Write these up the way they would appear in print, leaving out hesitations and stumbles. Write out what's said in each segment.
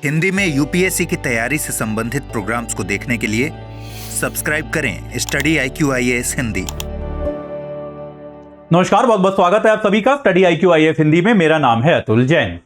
हिंदी में यूपीएससी की तैयारी से संबंधित प्रोग्राम्स को देखने के लिए सब्सक्राइब करें स्टडी IQ-IAS हिंदी। नमस्कार, बहुत बहुत स्वागत है आप सभी का स्टडी IQ-IAS हिंदी में। मेरा नाम है अतुल जैन।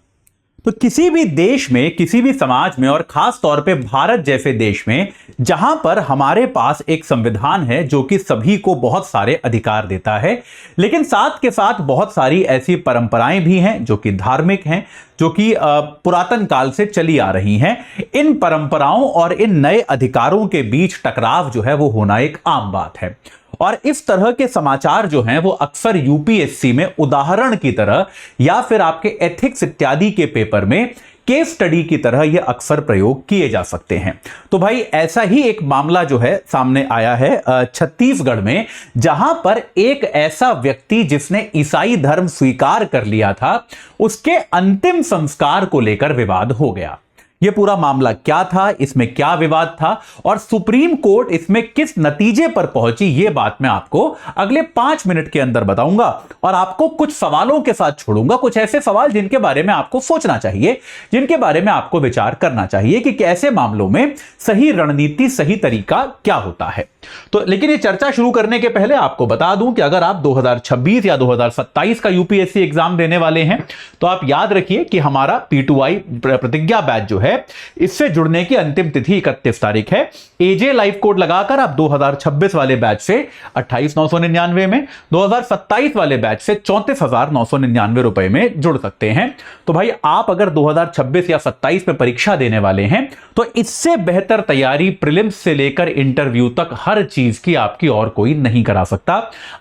तो किसी भी देश में, किसी भी समाज में और खास तौर पे भारत जैसे देश में जहां पर हमारे पास एक संविधान है जो कि सभी को बहुत सारे अधिकार देता है, लेकिन साथ के साथ बहुत सारी ऐसी परंपराएं भी हैं जो कि धार्मिक हैं, जो कि पुरातन काल से चली आ रही हैं। इन परंपराओं और इन नए अधिकारों के बीच टकराव जो है वो होना एक आम बात है। और इस तरह के समाचार जो हैं वो अक्सर यूपीएससी में उदाहरण की तरह या फिर आपके एथिक्स इत्यादि के पेपर में केस स्टडी की तरह ये अक्सर प्रयोग किए जा सकते हैं। तो भाई ऐसा ही एक मामला जो है सामने आया है छत्तीसगढ़ में, जहां पर एक ऐसा व्यक्ति जिसने ईसाई धर्म स्वीकार कर लिया था, उसके अंतिम संस्कार को लेकर विवाद हो गया। यह पूरा मामला क्या था, इसमें क्या विवाद था और सुप्रीम कोर्ट इसमें किस नतीजे पर पहुंची, यह बात मैं आपको अगले 5 मिनट के अंदर बताऊंगा और आपको कुछ सवालों के साथ छोड़ूंगा, कुछ ऐसे सवाल जिनके बारे में आपको सोचना चाहिए, जिनके बारे में आपको विचार करना चाहिए कि कैसे मामलों में सही रणनीति, सही तरीका क्या होता है। तो लेकिन ये चर्चा शुरू करने के पहले आपको बता दूं कि अगर आप 2026 या 2027 का यूपीएससी एग्जाम देने वाले हैं तो आप याद रखिए कि हमारा P2I प्रतिज्ञा बैच जो है, इससे जुड़ने की अंतिम तिथि 31 तारीख है। एजे लाइव कोड लगाकर आप 2026 वाले बैच से 28,999 में, 2027 वाले बैच से 34,999 रुपए में जुड़ सकते हैं। तो भाई आप अगर 2026 या 27 में परीक्षा देने वाले हैं तो इससे बेहतर तैयारी प्रीलिम्स से लेकर इंटरव्यू तक हर चीज की आपकी और कोई नहीं करा सकता।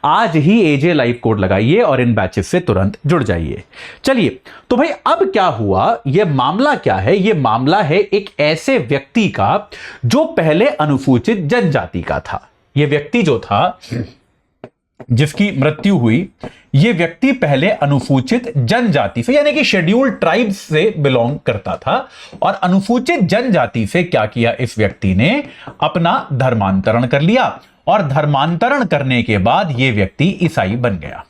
आज ही एजे लाइव कोड लगाइए और इन बैचेस से तुरंत जुड़ जाइए। चलिए, तो भाई अब क्या हुआ, यह मामला क्या है? यह मामला है एक ऐसे व्यक्ति का जो पहले अनुसूचित जनजाति का था। यह व्यक्ति जो था जिसकी मृत्यु हुई, यह व्यक्ति पहले अनुसूचित जनजाति से यानी कि शेड्यूल्ड ट्राइब्स से बिलोंग करता था और अनुसूचित जनजाति से क्या किया इस व्यक्ति ने, अपना धर्मांतरण कर लिया और धर्मांतरण करने के बाद यह व्यक्ति ईसाई बन गया।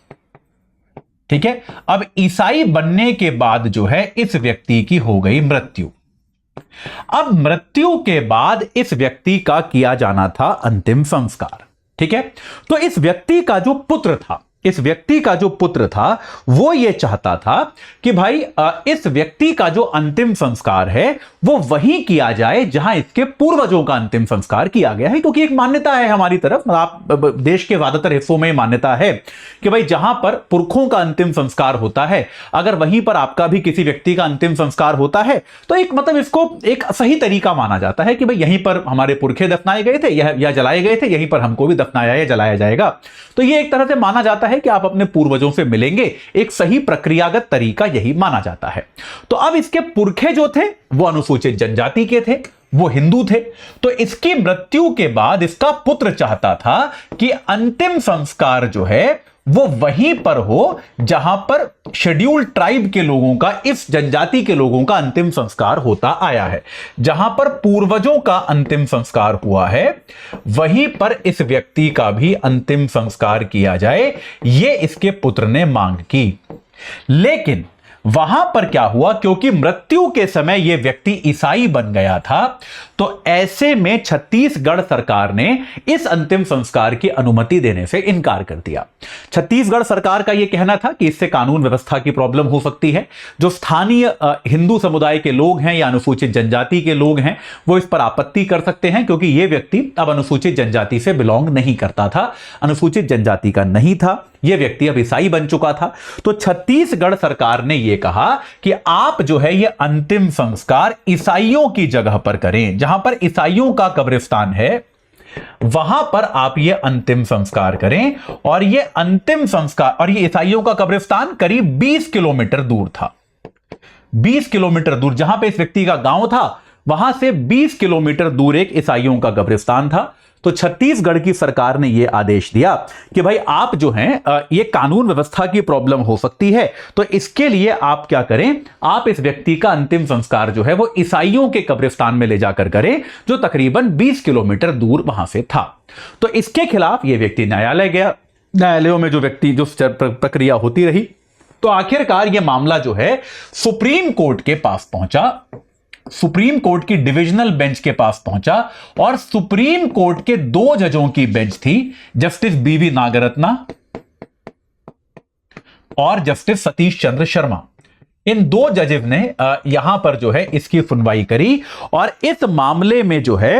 ठीक है, अब ईसाई बनने के बाद जो है इस व्यक्ति की हो गई मृत्यु। अब मृत्यु के बाद इस व्यक्ति का किया जाना था अंतिम संस्कार। ठीक है, तो इस व्यक्ति का जो पुत्र था वो ये चाहता था कि भाई इस व्यक्ति का जो अंतिम संस्कार है वो वहीं किया जाए जहां इसके पूर्वजों का अंतिम संस्कार किया गया है, क्योंकि एक मान्यता है हमारी तरफ, आप देश के ज्यादातर हिस्सों में मान्यता है कि भाई जहां पर पुरखों का अंतिम संस्कार होता है, अगर वहीं पर आपका भी किसी व्यक्ति का अंतिम संस्कार होता है तो एक मतलब इसको एक सही तरीका माना जाता है कि भाई यहीं पर हमारे पुरखे दफनाए गए थे या जलाए गए थे, यहीं पर हमको भी दफनाया या जलाया जाएगा। तो ये एक तरह से माना जाता है कि आप अपने पूर्वजों से मिलेंगे, एक सही प्रक्रियागत तरीका यही माना जाता है। तो अब इसके पुरखे जो थे वो अनुसूचित जनजाति के थे, वो हिंदू थे। तो इसकी मृत्यु के बाद इसका पुत्र चाहता था कि अंतिम संस्कार जो है वो वहीं पर हो जहां पर शेड्यूल्ड ट्राइब के लोगों का, इस जनजाति के लोगों का अंतिम संस्कार होता आया है, जहां पर पूर्वजों का अंतिम संस्कार हुआ है वहीं पर इस व्यक्ति का भी अंतिम संस्कार किया जाए, ये इसके पुत्र ने मांग की। लेकिन वहां पर क्या हुआ, क्योंकि मृत्यु के समय यह व्यक्ति ईसाई बन गया था, तो ऐसे में छत्तीसगढ़ सरकार ने इस अंतिम संस्कार की अनुमति देने से इनकार कर दिया। छत्तीसगढ़ सरकार का यह कहना था कि इससे कानून व्यवस्था की प्रॉब्लम हो सकती है। जो स्थानीय हिंदू समुदाय के लोग हैं या अनुसूचित जनजाति के लोग हैं वो इस पर आपत्ति कर सकते हैं, क्योंकि यह व्यक्ति अब अनुसूचित जनजाति से बिलोंग नहीं करता था, अनुसूचित जनजाति का नहीं था, यह व्यक्ति अब ईसाई बन चुका था। तो छत्तीसगढ़ सरकार ने यह कहा कि आप जो है यह अंतिम संस्कार ईसाइयों की जगह पर करें, जहां पर ईसाइयों का कब्रिस्तान है वहां पर आप ये अंतिम संस्कार करें। और ये अंतिम संस्कार, और ये ईसाइयों का कब्रिस्तान करीब 20 किलोमीटर दूर था। 20 किलोमीटर दूर, जहां पे इस व्यक्ति का गांव था वहां से 20 किलोमीटर दूर एक ईसाइयों का कब्रिस्तान था। तो छत्तीसगढ़ की सरकार ने यह आदेश दिया कि भाई आप जो हैं ये कानून व्यवस्था की प्रॉब्लम हो सकती है, तो इसके लिए आप क्या करें, आप इस व्यक्ति का अंतिम संस्कार जो है वो ईसाइयों के कब्रिस्तान में ले जाकर करें, जो तकरीबन 20 किलोमीटर दूर वहां से था। तो इसके खिलाफ यह व्यक्ति न्यायालय गया। न्यायालयों में जो प्रक्रिया होती रही, तो आखिरकार यह मामला जो है सुप्रीम कोर्ट के पास पहुंचा। सुप्रीम कोर्ट की डिविजनल बेंच के पास पहुंचा और सुप्रीम कोर्ट के 2 जजों की बेंच थी, जस्टिस बीवी नागरत्ना और जस्टिस सतीश चंद्र शर्मा। इन 2 जजेस ने यहां पर जो है इसकी सुनवाई करी और इस मामले में जो है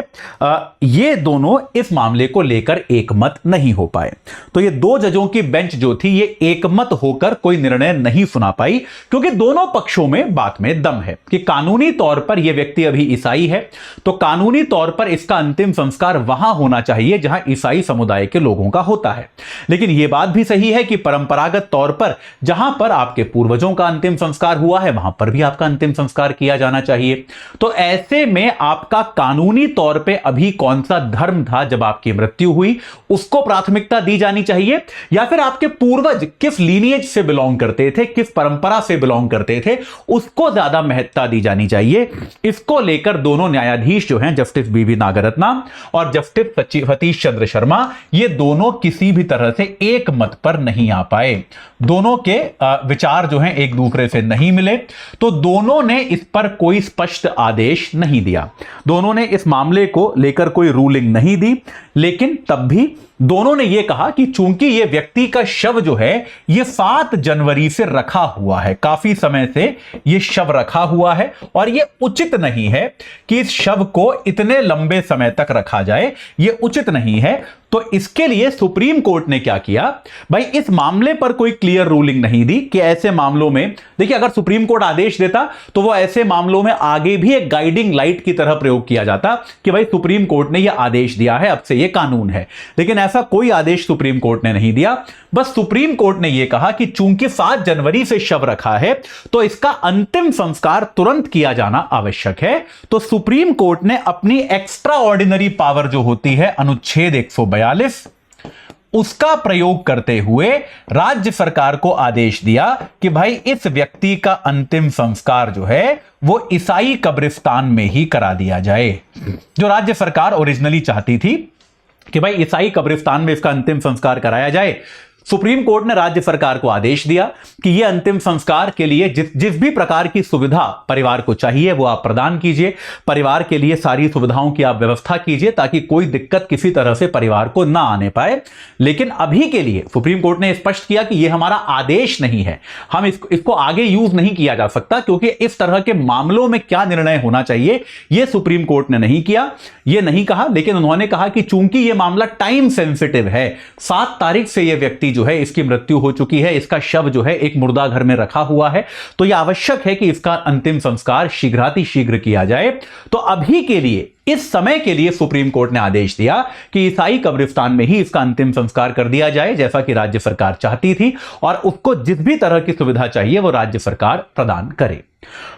ये दोनों इस मामले को लेकर एकमत नहीं हो पाए। तो ये 2 जजों की बेंच जो थी ये एकमत होकर कोई निर्णय नहीं सुना पाई, क्योंकि दोनों पक्षों में बात में दम है कि कानूनी तौर पर यह व्यक्ति अभी ईसाई है, तो कानूनी तौर पर इसका अंतिम संस्कार वहां होना चाहिए जहां ईसाई समुदाय के लोगों का होता है। लेकिन यह बात भी सही है कि परंपरागत तौर पर जहां पर आपके पूर्वजों का अंतिम संस्कार हुआ है वहां पर भी आपका अंतिम संस्कार किया जाना चाहिए। तो ऐसे में आपका कानूनी तौर पे अभी कौन सा धर्म था जब आपकी मृत्यु हुई, उसको प्राथमिकता दी जानी चाहिए, या फिर आपके पूर्वज किस लीनिएज से बिलोंग करते थे, किस परंपरा से बिलोंग करते थे, उसको ज्यादा महत्ता दी जानी चाहिए। इसको लेकर दोनों न्यायाधीश जो हैं, जस्टिस बीवी नागरत्ना और जस्टिस सतीश चंद्र शर्मा, ये दोनों किसी भी तरह से एक मत पर नहीं आ पाए। दोनों के विचार जो हैं एक दूसरे से नहीं मिले, तो दोनों ने इस पर कोई स्पष्ट आदेश नहीं दिया, दोनों ने इस मामले को लेकर कोई रूलिंग नहीं दी। लेकिन तब भी दोनों ने यह कहा कि चूंकि यह व्यक्ति का शव जो है यह 7 जनवरी से रखा हुआ है, काफी समय से यह शव रखा हुआ है और यह उचित नहीं है कि इस शव को इतने लंबे समय तक रखा जाए, यह उचित नहीं है। तो इसके लिए सुप्रीम कोर्ट ने क्या किया भाई, इस मामले पर कोई क्लियर रूलिंग नहीं दी कि ऐसे मामलों में, देखिए अगर सुप्रीम कोर्ट आदेश देता तो वो ऐसे मामलों में आगे भी एक गाइडिंग लाइट की तरह प्रयोग किया जाता कि भाई सुप्रीम कोर्ट ने यह आदेश दिया है, अब से यह कानून है। लेकिन ऐसा कोई आदेश सुप्रीम कोर्ट ने नहीं दिया। बस सुप्रीम कोर्ट ने यह कहा कि चूंकि 7 जनवरी से शव रखा है तो इसका अंतिम संस्कार तुरंत किया जाना आवश्यक है। तो सुप्रीम कोर्ट ने अपनी एक्स्ट्रा ऑर्डिनरी पावर जो होती है अनुच्छेद 142 उसका प्रयोग करते हुए राज्य सरकार को आदेश दिया कि भाई इस व्यक्ति का अंतिम संस्कार जो है वो ईसाई कब्रिस्तान में ही करा दिया जाए। जो राज्य सरकार ओरिजिनली चाहती थी कि भाई ईसाई कब्रिस्तान में इसका अंतिम संस्कार कराया जाए, सुप्रीम कोर्ट ने राज्य सरकार को आदेश दिया कि यह अंतिम संस्कार के लिए जिस भी प्रकार की सुविधा परिवार को चाहिए वो आप प्रदान कीजिए, परिवार के लिए सारी सुविधाओं की आप व्यवस्था कीजिए ताकि कोई दिक्कत किसी तरह से परिवार को ना आने पाए। लेकिन अभी के लिए सुप्रीम कोर्ट ने स्पष्ट किया कि यह हमारा आदेश नहीं है, हम इसको आगे यूज नहीं किया जा सकता, क्योंकि इस तरह के मामलों में क्या निर्णय होना चाहिए यह सुप्रीम कोर्ट ने नहीं किया, यह नहीं कहा। लेकिन उन्होंने कहा कि चूंकि यह मामला टाइम सेंसिटिव है, 7 तारीख से यह व्यक्ति जो है इसकी मृत्यु हो चुकी है, इसका शव जो है एक मुर्दा घर में रखा हुआ है, तो यह आवश्यक है कि इसका अंतिम संस्कार शीघ्रातिशीघ्र किया जाए। तो अभी के लिए, इस समय के लिए सुप्रीम कोर्ट ने आदेश दिया कि ईसाई कब्रिस्तान में ही इसका अंतिम संस्कार कर दिया जाए, जैसा कि राज्य सरकार चाहती थी, और उसको जिस भी तरह की सुविधा चाहिए वो राज्य सरकार प्रदान करे।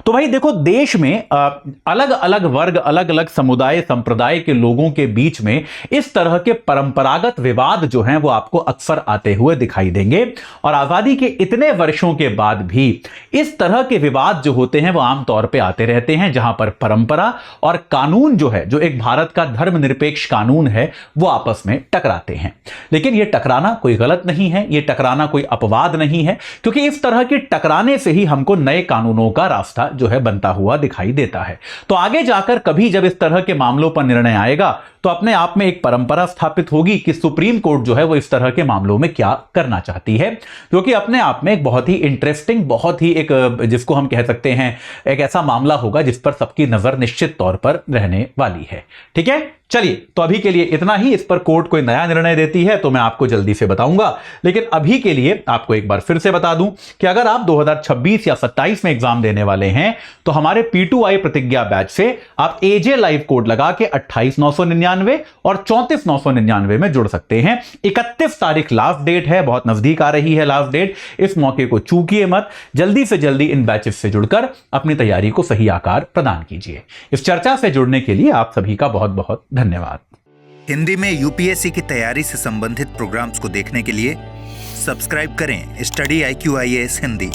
तो भाई देखो, देश में अलग अलग वर्ग, अलग अलग समुदाय संप्रदाय के लोगों के बीच में इस तरह के परंपरागत विवाद जो हैं वो आपको अक्सर आते हुए दिखाई देंगे। और आजादी के इतने वर्षों के बाद भी इस तरह के विवाद जो होते हैं वो आमतौर पे आते रहते हैं, जहां पर परंपरा और कानून जो है, जो एक भारत का धर्मनिरपेक्ष कानून है, वो आपस में टकराते हैं। लेकिन यह टकराना कोई गलत नहीं है, यह टकराना कोई अपवाद नहीं है, क्योंकि इस तरह के टकराने से ही हमको नए कानूनों का रास्ता जो है बनता हुआ दिखाई देता है। तो आगे जाकर कभी जब इस तरह के मामलों पर निर्णय आएगा तो अपने आप में एक परंपरा स्थापित होगी कि सुप्रीम कोर्ट जो है वो इस तरह के मामलों में क्या करना चाहती है, क्योंकि अपने आप में एक बहुत ही इंटरेस्टिंग, बहुत ही एक, जिसको हम कह सकते हैं, एक ऐसा मामला होगा जिस पर सबकी नजर निश्चित तौर पर रहने वाली है। ठीक है, चलिए, तो अभी के लिए इतना ही। इस पर कोर्ट कोई नया निर्णय देती है तो मैं आपको जल्दी से बताऊंगा, लेकिन अभी के लिए आपको एक बार फिर से बता दूं कि अगर आप 2026 या 27 में एग्जाम देने वाले हैं तो हमारे P2I प्रतिज्ञा बैच से आप AJ लाइव कोड लगा के 28,999 और 34,999 में जुड़ सकते हैं। 31 तारीख लास्ट डेट है, बहुत नजदीक आ रही है लास्ट डेट, इस मौके को चूकिए मत। जल्दी से जल्दी इन बैचेस से जुड़कर अपनी तैयारी को सही आकार प्रदान कीजिए। इस चर्चा से जुड़ने के लिए आप सभी का बहुत बहुत धन्यवाद। हिंदी में यूपीएससी की तैयारी से संबंधित प्रोग्राम्स को देखने के लिए सब्सक्राइब करें स्टडी IQ IAS हिंदी।